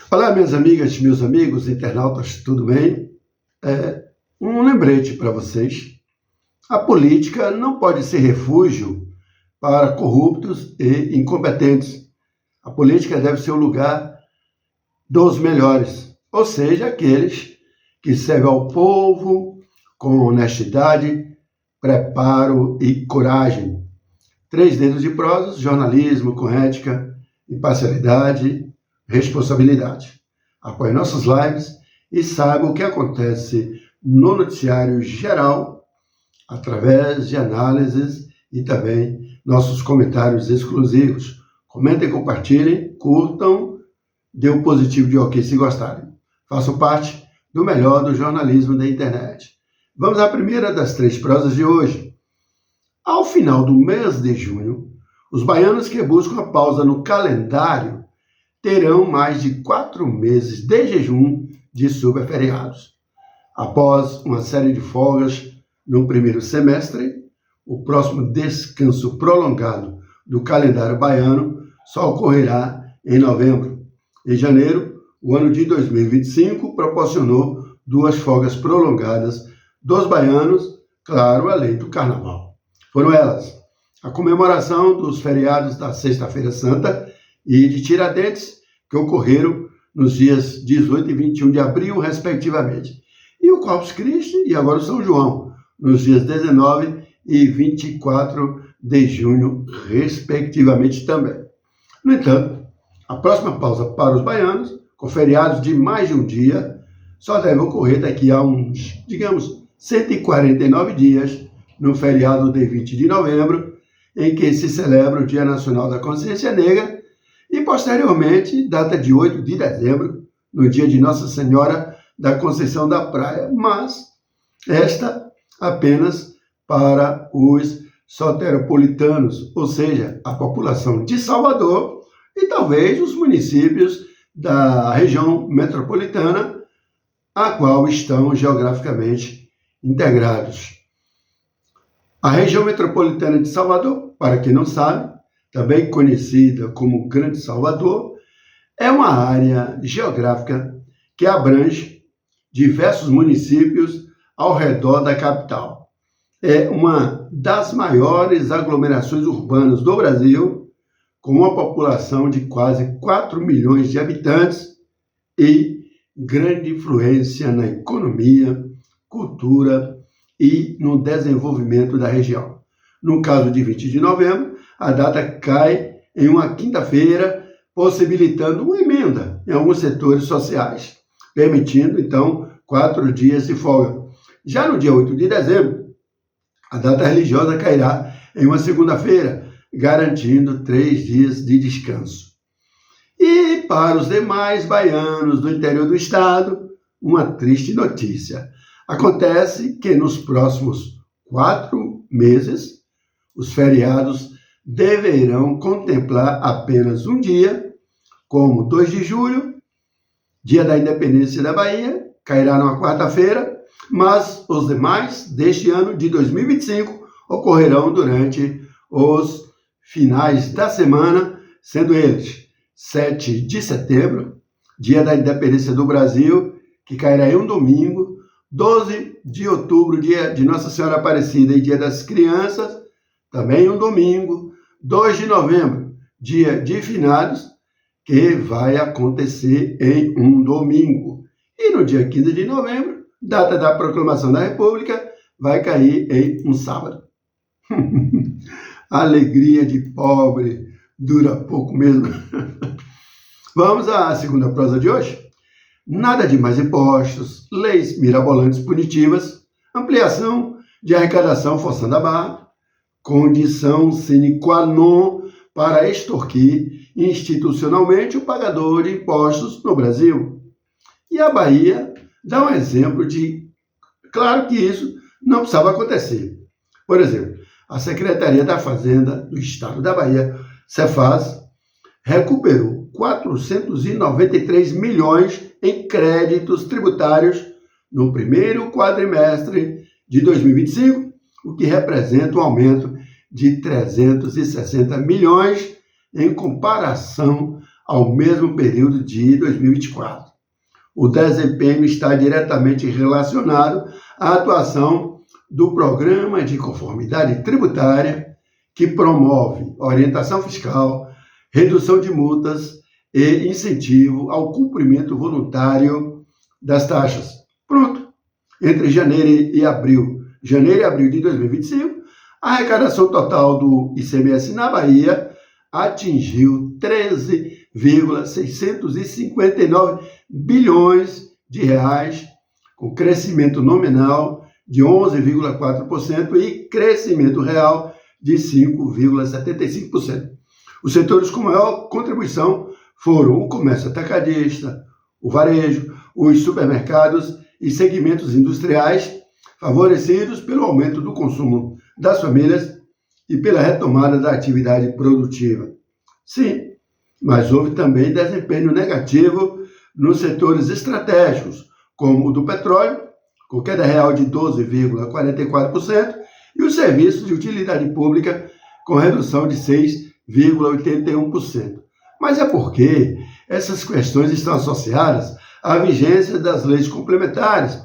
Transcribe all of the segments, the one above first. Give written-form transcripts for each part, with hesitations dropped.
Olá, minhas amigas, meus amigos, internautas, tudo bem? Um lembrete para vocês. A política não pode ser refúgio para corruptos e incompetentes. A política deve ser o lugar dos melhores, ou seja, aqueles que servem ao povo com honestidade, preparo e coragem. 3 dedos de prosa: jornalismo com ética, imparcialidade, responsabilidade. Apoie nossos lives e saiba o que acontece no noticiário geral através de análises e também nossos comentários exclusivos. Comentem, compartilhem, curtam, dê um positivo de ok se gostarem. Façam parte do melhor do jornalismo da internet. Vamos à primeira das 3 prosas de hoje. Ao final do mês de junho, os baianos que buscam a pausa no calendário terão mais de 4 meses de jejum de superferiados. Após uma série de folgas no primeiro semestre, o próximo descanso prolongado do calendário baiano só ocorrerá em novembro. Em janeiro, o ano de 2025 proporcionou 2 folgas prolongadas dos baianos, claro, além do carnaval. Foram elas: a comemoração dos feriados da Sexta-feira Santa e de Tiradentes, que ocorreram nos dias 18 e 21 de abril, respectivamente, e o Corpus Christi e agora o São João, nos dias 19 e 24 de junho, respectivamente também. No entanto, a próxima pausa para os baianos, com feriados de mais de um dia, só deve ocorrer daqui a uns, 149 dias, no feriado de 20 de novembro, em que se celebra o Dia Nacional da Consciência Negra, e posteriormente, data de 8 de dezembro, no dia de Nossa Senhora da Conceição da Praia, mas esta apenas para os soteropolitanos, ou seja, a população de Salvador e talvez os municípios da região metropolitana, a qual estão geograficamente integrados. A região metropolitana de Salvador, para quem não sabe, também conhecida como Grande Salvador, é uma área geográfica que abrange diversos municípios ao redor da capital. É uma das maiores aglomerações urbanas do Brasil, com uma população de quase 4 milhões de habitantes e grande influência na economia, cultura e no desenvolvimento da região. No caso de 20 de novembro, a data cai em uma quinta-feira, possibilitando uma emenda em alguns setores sociais, permitindo, então, 4 dias de folga. Já no dia 8 de dezembro, a data religiosa cairá em uma segunda-feira, garantindo 3 dias de descanso. E para os demais baianos do interior do estado, uma triste notícia. Acontece que nos próximos 4 meses, os feriados deverão contemplar apenas um dia, como 2 de julho, dia da independência da Bahia, cairá numa quarta-feira, mas os demais deste ano de 2025 ocorrerão durante os finais da semana, sendo eles 7 de setembro, dia da independência do Brasil, que cairá em um domingo, 12 de outubro, dia de Nossa Senhora Aparecida e dia das crianças, também um domingo, 2 de novembro, dia de finados, que vai acontecer em um domingo. E no dia 15 de novembro, data da proclamação da República, vai cair em um sábado. Alegria de pobre dura pouco mesmo. Vamos à segunda prosa de hoje. Nada de mais impostos, leis mirabolantes punitivas, ampliação de arrecadação forçando a barra, condição sine qua non para extorquir institucionalmente o pagador de impostos no Brasil. E a Bahia dá um exemplo de, claro que isso não precisava acontecer. Por exemplo, a Secretaria da Fazenda do Estado da Bahia, Cefaz, recuperou 493 milhões em créditos tributários no primeiro quadrimestre de 2025, o que representa um aumento de 360 milhões em comparação ao mesmo período de 2024. O desempenho está diretamente relacionado à atuação do Programa de Conformidade Tributária, que promove orientação fiscal, redução de multas e incentivo ao cumprimento voluntário das taxas. Pronto. Entre janeiro e abril de 2025, a arrecadação total do ICMS na Bahia atingiu 13,659 bilhões de reais, com crescimento nominal de 11,4% e crescimento real de 5,75%. Os setores com maior contribuição foram o comércio atacadista, o varejo, os supermercados e segmentos industriais, favorecidos pelo aumento do consumo das famílias e pela retomada da atividade produtiva. Sim, mas houve também desempenho negativo nos setores estratégicos, como o do petróleo, com queda real de 12,44%, e os serviços de utilidade pública, com redução de 6,81%. Mas é porque essas questões estão associadas à vigência das leis complementares,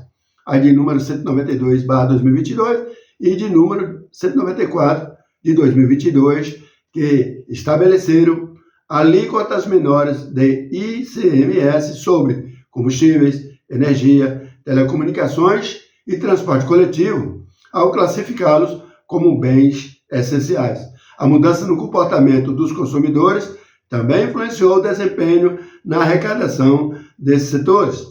a de número 192/2022 e de número 194 de 2022, que estabeleceram alíquotas menores de ICMS sobre combustíveis, energia, telecomunicações e transporte coletivo, ao classificá-los como bens essenciais. A mudança no comportamento dos consumidores também influenciou o desempenho na arrecadação desses setores.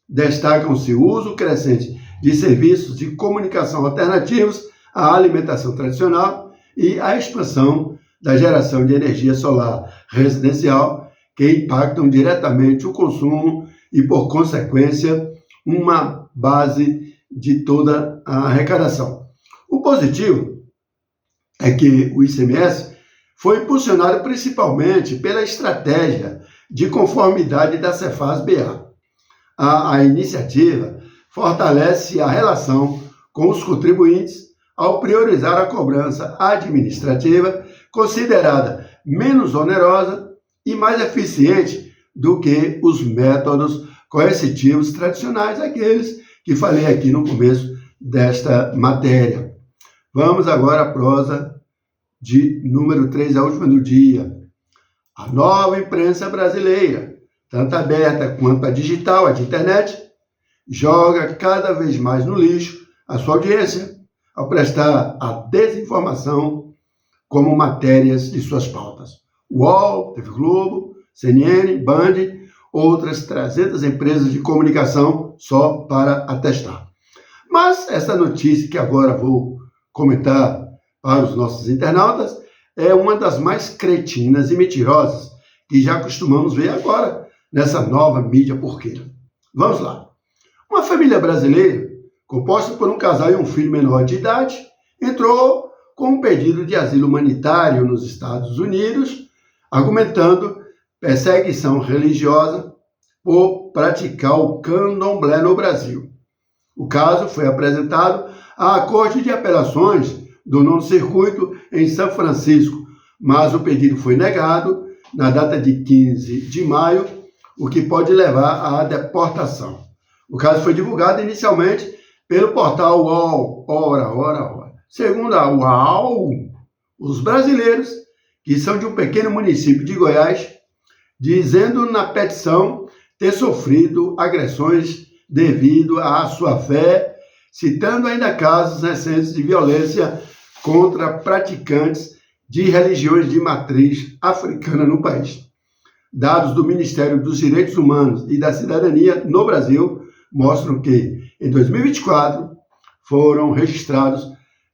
Destacam-se o uso crescente de serviços de comunicação alternativos à alimentação tradicional e a expansão da geração de energia solar residencial, que impactam diretamente o consumo e, por consequência, uma base de toda a arrecadação. O positivo é que o ICMS foi impulsionado principalmente pela estratégia de conformidade da Cefaz-BA. A iniciativa fortalece a relação com os contribuintes ao priorizar a cobrança administrativa, considerada menos onerosa e mais eficiente do que os métodos coercitivos tradicionais, aqueles que falei aqui no começo desta matéria. Vamos agora à prosa de número 3, a última do dia. A nova imprensa brasileira, tanto aberta quanto a digital, a de internet, joga cada vez mais no lixo a sua audiência ao prestar a desinformação como matérias de suas pautas. UOL, TV Globo, CNN, Band, outras 300 empresas de comunicação só para atestar. Mas essa notícia que agora vou comentar para os nossos internautas é uma das mais cretinas e mentirosas que já costumamos ver agora nessa nova mídia porqueira. Vamos lá. Uma família brasileira, composta por um casal e um filho menor de idade, entrou com um pedido de asilo humanitário nos Estados Unidos, argumentando perseguição religiosa por praticar o candomblé no Brasil. O caso foi apresentado à Corte de Apelações do 9º Circuito em São Francisco, mas o pedido foi negado na data de 15 de maio, o que pode levar à deportação. O caso foi divulgado inicialmente pelo portal UOL. Ora. Segundo a UOL, os brasileiros, que são de um pequeno município de Goiás, dizendo na petição ter sofrido agressões devido à sua fé, citando ainda casos recentes de violência contra praticantes de religiões de matriz africana no país. Dados do Ministério dos Direitos Humanos e da Cidadania no Brasil mostram que, em 2024, foram registrados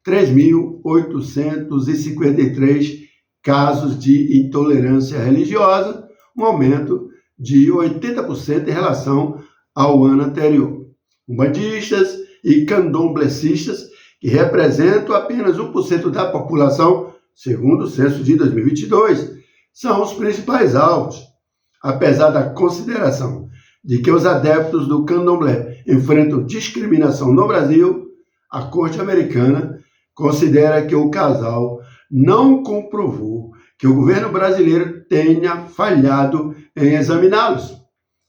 3.853 casos de intolerância religiosa, um aumento de 80% em relação ao ano anterior. Umbandistas e candomblecistas, que representam apenas 1% da população, segundo o censo de 2022, são os principais alvos. Apesar da consideração de que os adeptos do candomblé enfrentam discriminação no Brasil, a Corte Americana considera que o casal não comprovou que o governo brasileiro tenha falhado em examiná-los.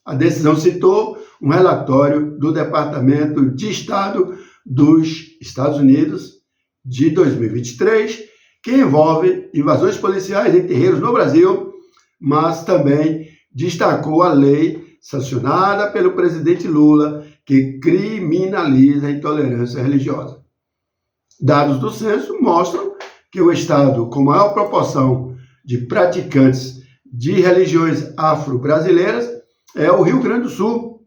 A decisão citou um relatório do Departamento de Estado dos Estados Unidos de 2023, que envolve invasões policiais em terreiros no Brasil, mas também destacou a lei sancionada pelo presidente Lula, que criminaliza a intolerância religiosa. Dados do censo mostram que o estado com maior proporção de praticantes de religiões afro-brasileiras é o Rio Grande do Sul,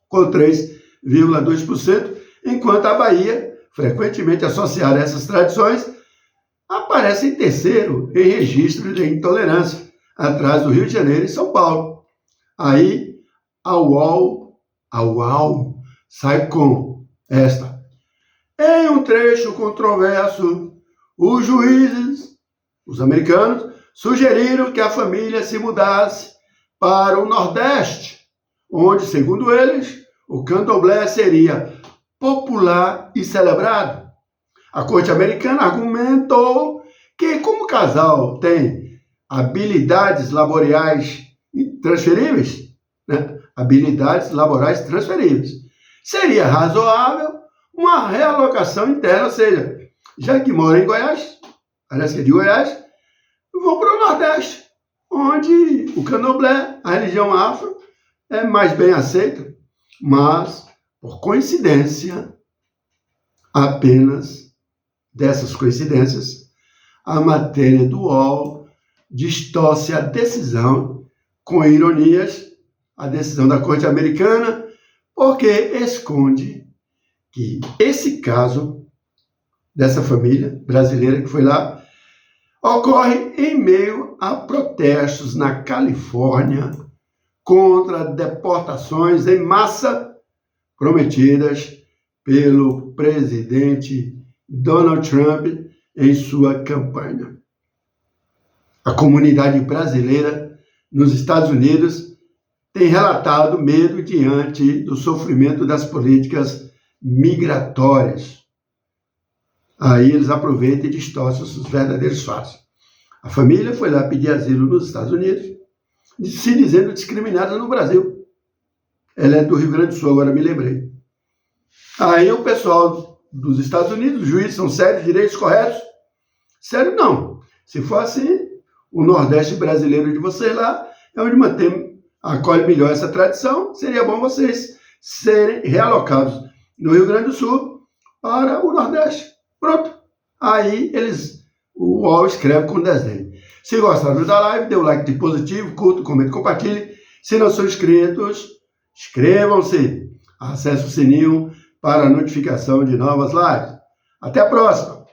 com 3,2%, enquanto a Bahia, frequentemente associada a essas tradições, aparece em terceiro em registro de intolerância, atrás do Rio de Janeiro e São Paulo. Aí, a UOL sai com esta. Em um trecho controverso, os juízes, os americanos, sugeriram que a família se mudasse para o Nordeste, onde, segundo eles, o candomblé seria popular e celebrado. A corte americana argumentou que, como o casal tem habilidades laborais transferíveis, seria razoável uma realocação interna, ou seja, já que moram em Goiás, parece que é de Goiás, vão para o Nordeste, onde o candomblé, a religião afro, é mais bem aceita, mas, por coincidência, apenas dessas coincidências, a matéria do UOL distorce a decisão, com ironias, a decisão da Corte Americana, porque esconde que esse caso dessa família brasileira que foi lá ocorre em meio a protestos na Califórnia contra deportações em massa prometidas pelo presidente Donald Trump em sua campanha. A comunidade brasileira nos Estados Unidos tem relatado medo diante do sofrimento das políticas migratórias. Aí eles aproveitam e distorcem os verdadeiros fatos. A família foi lá pedir asilo nos Estados Unidos, se dizendo discriminada no Brasil. Ela é do Rio Grande do Sul, agora me lembrei. Aí o pessoal dos Estados Unidos, os juízes são sérios, direitos corretos? Sério não. Se for assim, o Nordeste brasileiro de vocês lá é onde acolhe melhor essa tradição, seria bom vocês serem realocados no Rio Grande do Sul para o Nordeste. Pronto. Aí o UOL escreve com desdém. Se gostaram da live, dê um like de positivo, curta, comente, compartilhe. Se não são inscritos, inscrevam-se. Acesse o sininho para a notificação de novas lives. Até a próxima!